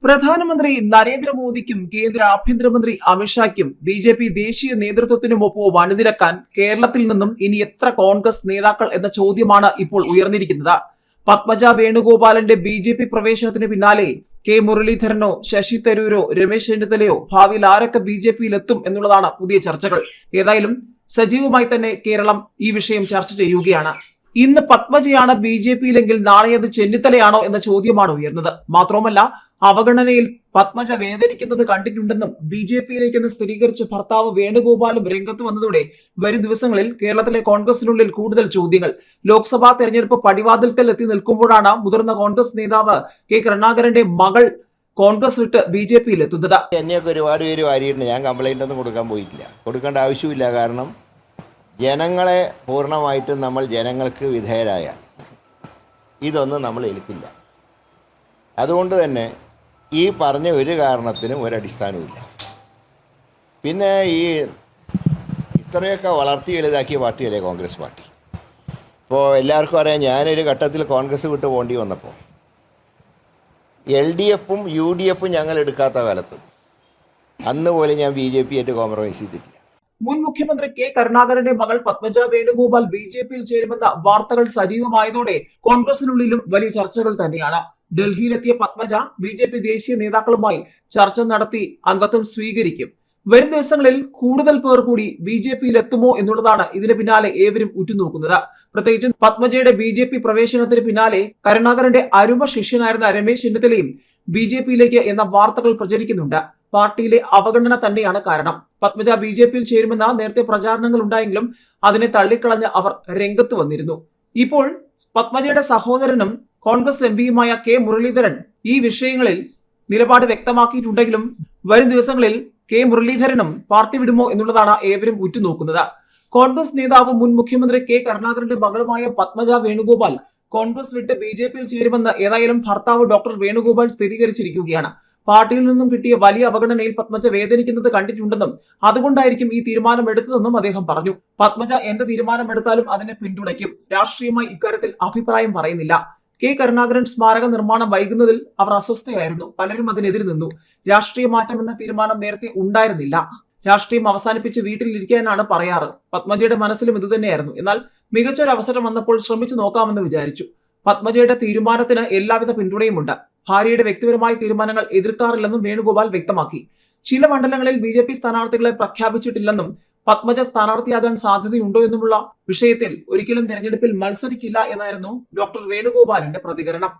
പ്രധാനമന്ത്രി നരേന്ദ്രമോദിക്കും കേന്ദ്ര ആഭ്യന്തരമന്ത്രി അമിത്ഷായ്ക്കും ബി.ജെ.പി. ദേശീയ നേതൃത്വത്തിനുമൊപ്പം അണിനിരക്കാൻ കേരളത്തിൽ നിന്നും ഇനി എത്ര കോൺഗ്രസ് നേതാക്കൾ എന്ന ചോദ്യമാണ് ഇപ്പോൾ ഉയർന്നിരിക്കുന്നത്. പത്മജ വേണുഗോപാലന്റെ ബി.ജെ.പി. പ്രവേശനത്തിന് പിന്നാലെ കെ മുരളീധരനോ ശശി തരൂരോ രമേശ് ചെന്നിത്തലയോ ഭാവിയിൽ ആരൊക്കെ ബി.ജെ.പിയിൽ എത്തും എന്നുള്ളതാണ് പുതിയ ചർച്ചകൾ. ഏതായാലും സജീവമായി തന്നെ കേരളം ഈ വിഷയം ചർച്ച ചെയ്യുകയാണ്. ഇന്ന് പത്മജയാണ് ബി.ജെ.പിയിലെങ്കിൽ നാളെ അത് ചെന്നിത്തലയാണോ എന്ന ചോദ്യമാണ് ഉയർന്നത്. മാത്രവുമല്ല, അവഗണനയിൽ പത്മജ വേദനിക്കുന്നത് കണ്ടിട്ടുണ്ടെന്നും ബി.ജെ.പിയിലേക്കെന്ന് സ്ഥിരീകരിച്ച ഭർത്താവ് വേണുഗോപാലും രംഗത്ത് വന്നതോടെ വരും ദിവസങ്ങളിൽ കേരളത്തിലെ കോൺഗ്രസിനുള്ളിൽ കൂടുതൽ ചോദ്യങ്ങൾ. ലോക്സഭാ തെരഞ്ഞെടുപ്പ് പടിവാതിൽക്കൽ എത്തി നിൽക്കുമ്പോഴാണ് മുതിർന്ന കോൺഗ്രസ് നേതാവ് കെ കരുണാകരന്റെ മകൾ കോൺഗ്രസ് വിട്ട് ബി.ജെ.പിയിൽ എത്തുന്നത്. എന്നെയൊക്കെ ഒരുപാട് പേര് വാരിയിട്ടുണ്ട്. ഞാൻ കംപ്ലൈൻ്റ് ഒന്നും കൊടുക്കാൻ പോയിട്ടില്ല, കൊടുക്കേണ്ട ആവശ്യമില്ല. കാരണം ജനങ്ങളെ പൂർണ്ണമായിട്ടും നമ്മൾ ജനങ്ങൾക്ക് വിധേയരായാൽ ഇതൊന്നും നമ്മൾ ഏൽക്കില്ല. അതുകൊണ്ട് തന്നെ ഈ പറഞ്ഞ ഒരു കാരണത്തിനും ഒരടിസ്ഥാനവുമില്ല. പിന്നെ ഈ ഇത്രയൊക്കെ വളർത്തി വലുതാക്കിയ പാർട്ടിയല്ലേ കോൺഗ്രസ് പാർട്ടി. ഇപ്പോൾ എല്ലാവർക്കും അറിയാം, ഞാനൊരു ഘട്ടത്തിൽ കോൺഗ്രസ് വിട്ട് പോകേണ്ടി വന്നപ്പോൾ LDFും UDFും ഞങ്ങൾ എടുക്കാത്ത കാലത്ത് അന്ന് പോലും ഞാൻ ബി.ജെ.പി ആയിട്ട് കോംപ്രമൈസ് ചെയ്തിട്ടില്ല. മുൻ മുഖ്യമന്ത്രി കെ കരുണാകരന്റെ മകൾ പത്മജ വേണുഗോപാൽ ബി.ജെ.പിയിൽ ചേരുമെന്ന വാർത്തകൾ സജീവമായതോടെ കോൺഗ്രസിനുള്ളിലും വലിയ ചർച്ചകൾ തന്നെയാണ്. ഡൽഹിയിലെത്തിയ പത്മജ ബി.ജെ.പി. ദേശീയ നേതാക്കളുമായി ചർച്ച നടത്തി അംഗത്വം സ്വീകരിക്കും. വരും ദിവസങ്ങളിൽ കൂടുതൽ പേർ കൂടി ബി.ജെ.പിയിൽ എത്തുമോ എന്നുള്ളതാണ് ഇതിന് പിന്നാലെ ഏവരും ഉറ്റുനോക്കുന്നത്. പ്രത്യേകിച്ചും പത്മജയുടെ ബി.ജെ.പി. പ്രവേശനത്തിന് പിന്നാലെ കരുണാകരന്റെ അരുമ ശിഷ്യനായിരുന്ന രമേശ് ചെന്നിത്തലയും ബി.ജെ.പിയിലേക്ക് എന്ന വാർത്തകൾ പ്രചരിക്കുന്നുണ്ട്. പാർട്ടിയിലെ അവഗണന തന്നെയാണ് കാരണം. പത്മജ ബി.ജെ.പിയിൽ ചേരുമെന്ന നേരത്തെ പ്രചാരണങ്ങൾ ഉണ്ടായെങ്കിലും അതിനെ തള്ളിക്കളഞ്ഞ് അവർ രംഗത്ത് വന്നിരുന്നു. ഇപ്പോൾ പത്മജയുടെ സഹോദരനും കോൺഗ്രസ് എംപിയുമായ കെ മുരളീധരൻ ഈ വിഷയങ്ങളിൽ നിലപാട് വ്യക്തമാക്കിയിട്ടുണ്ടെങ്കിലും വരും ദിവസങ്ങളിൽ കെ മുരളീധരനും പാർട്ടി വിടുമോ എന്നുള്ളതാണ് ഏവരും ഉറ്റുനോക്കുന്നത്. കോൺഗ്രസ് നേതാവ് മുൻ മുഖ്യമന്ത്രി കെ കരുണാകരന്റെ മകളുമായ പത്മജ വേണുഗോപാൽ കോൺഗ്രസ് വിട്ട് ബി.ജെ.പിയിൽ ചേരുമെന്ന് ഏതായാലും ഭർത്താവ് ഡോക്ടർ വേണുഗോപാൽ സ്ഥിരീകരിച്ചിരിക്കുകയാണ്. പാർട്ടിയിൽ നിന്നും കിട്ടിയ വലിയ അവഗണനയിൽ പത്മജ വേദനിക്കുന്നത് കണ്ടിട്ടുണ്ടെന്നും അതുകൊണ്ടായിരിക്കും ഈ തീരുമാനം എടുത്തതെന്നും അദ്ദേഹം പറഞ്ഞു. പത്മജ എന്ത് തീരുമാനമെടുത്താലും അതിനെ പിന്തുണയ്ക്കും. രാഷ്ട്രീയമായി ഇക്കാര്യത്തിൽ അഭിപ്രായം പറയുന്നില്ല. കെ കരുണാകരൻ സ്മാരക നിർമ്മാണം വൈകുന്നതിൽ അവർ അസ്വസ്ഥയായിരുന്നു. പലരും അതിനെതിരെ നിന്നു. രാഷ്ട്രീയ മാറ്റം എന്ന തീരുമാനം നേരത്തെ ഉണ്ടായിരുന്നില്ല. രാഷ്ട്രീയം അവസാനിപ്പിച്ച് വീട്ടിലിരിക്കാനാണ് പറയാറ്. പത്മജയുടെ മനസ്സിലും ഇത് തന്നെയായിരുന്നു. എന്നാൽ മികച്ചൊരു അവസരം വന്നപ്പോൾ ശ്രമിച്ചു നോക്കാമെന്ന് വിചാരിച്ചു. പത്മജയുടെ തീരുമാനത്തിന് എല്ലാവിധ പിന്തുണയുമുണ്ട്. ഭാര്യയുടെ വ്യക്തിപരമായ തീരുമാനങ്ങൾ എതിർക്കാറില്ലെന്നും വേണുഗോപാൽ വ്യക്തമാക്കി. ചില മണ്ഡലങ്ങളിൽ ബി.ജെ.പി. സ്ഥാനാർത്ഥികളെ പ്രഖ്യാപിച്ചിട്ടില്ലെന്നും പത്മജ സ്ഥാനാർത്ഥിയാകാൻ സാധ്യതയുണ്ടോ എന്നുമുള്ള വിഷയത്തിൽ ഒരിക്കലും തെരഞ്ഞെടുപ്പിൽ മത്സരിക്കില്ല എന്നായിരുന്നു ഡോക്ടർ വേണുഗോപാലിന്റെ പ്രതികരണം.